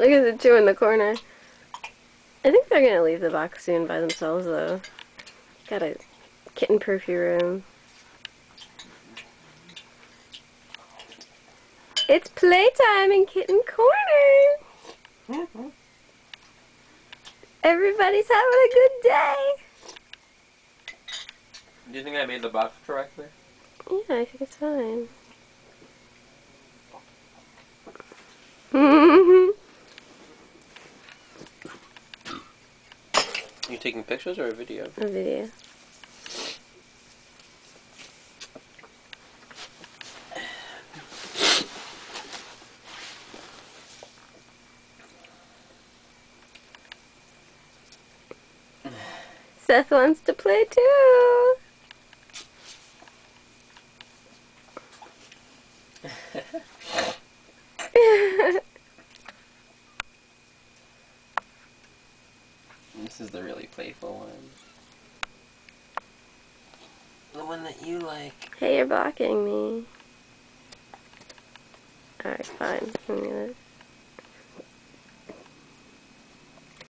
Look at the two in the corner. I think they're gonna leave the box soon by themselves, though. Got a kitten-proof your room. It's playtime in Kitten Corner! Everybody's having a good day! Do you think I made the box correctly? Yeah, I think it's fine. Are you taking pictures or a video? A video. Seth wants to play too! This is the really playful one. The one that you like. Hey, you're blocking me. Alright, fine. I'm gonna